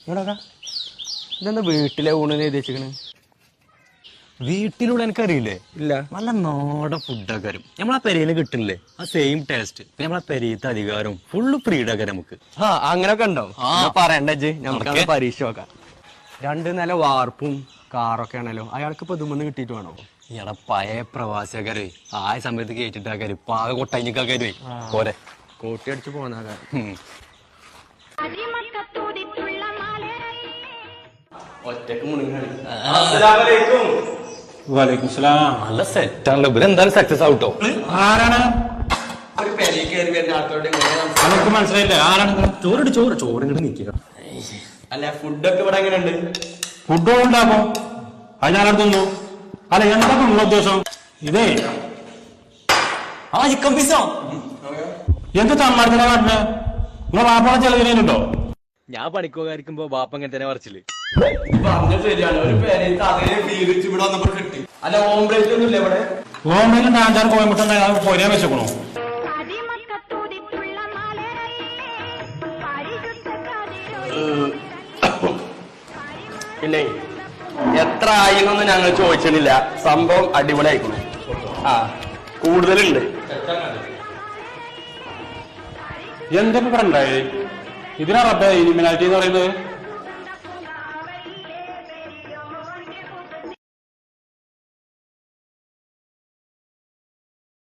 ഇതെന്താ വീട്ടിലെ ഊണെന്ന് എഴുതിച്ചിക്കണ്? വീട്ടിലൂടെ എനിക്കറിയില്ലേ? ഇല്ല. നല്ല നാടൻ ഫുഡൊക്കെ വരും നമ്മളാ പെരയില് കിട്ടില്ലേ ആ സെയിം ടേസ്റ്റ്. നമ്മളെ പെരയത്തെ അധികാരം ഫുള്ള് ഫ്രീഡൊക്കെ നമുക്ക്. അങ്ങനൊക്കെ ഉണ്ടോ? പറയണ്ട നമുക്ക് പരീക്ഷ നോക്കാം. 2 നില വാർപ്പും കാറൊക്കെ ആണല്ലോ. അയാൾക്ക് ഇപ്പൊ ഇതുമെന്ന് കിട്ടിയിട്ട് വേണോ? ഇയാളെ പഴയ പ്രവാസിക്കാരെ ആ സമയത്ത് കേട്ടിട്ടാക്കാര് ഇപ്പൊ ആകെ കൊട്ടഞ്ഞിക്കാക്കാര് പോരെ കോട്ടി അടിച്ചു പോന്നാക്കാർ. ഒറ്റക്ക് നല്ല സെറ്റാണല്ലോ. ഇവര് എന്തായാലും സക്സസ് ആവട്ടോ. ആരാണ്? ഒരു പെരയിൽ കയറി വരുന്ന ആൾക്കാരോട് നമുക്ക് മനസ്സിലായില്ല ആരാണ്? ചോറ് ഇങ്ങോട്ട് നിൽക്കുക. അല്ല ഫുഡൊക്കെ ഇവിടെ എങ്ങനെയുണ്ട്? ഫുഡ് ഉണ്ടാക്കോ? അത് ഞാനവിടെ തിന്നു. അല്ല എന്താ നിങ്ങളുടെ ഉദ്ദേശം? ഇതേ ചിക്കൻ പീസോ എന്ത് തമ്മാടത്തിനെ കാട്ടിന്? നിങ്ങളെ വാപ്പാടെ ചെലവിനുണ്ടോ? ഞാൻ പണിക്കോകാരിക്കുമ്പോ ബാപ്പ ഇങ്ങനെ തന്നെ പറിച്ചില്ലേ? പറഞ്ഞ ശരിയാണ്. ഒരു പേരേക്ക് അതേ ഫീൽ ഇവിടെ വന്നപ്പോ കിട്ടി. അല്ല ഓംപ്ലേറ്റ് ഒന്നും ഇല്ല ഇവിടെ? ഓൺലൈനിൽ 5-6 കോയമ്പുട്ടുണ്ടായി പോരാൻ വെച്ചേക്കണോ? പിന്നെ എത്ര ആയിന്നൊന്നും ഞങ്ങൾ ചോദിച്ചിട്ടില്ല. സംഭവം അടിപൊളി ആയിക്കോളും. കൂടുതലുണ്ട്. എന്തൊക്കെ പറഞ്ഞായി ഇതിനാ റബ്ബേ ഇനിമിനാലിറ്റി എന്ന് പറയുന്നത്?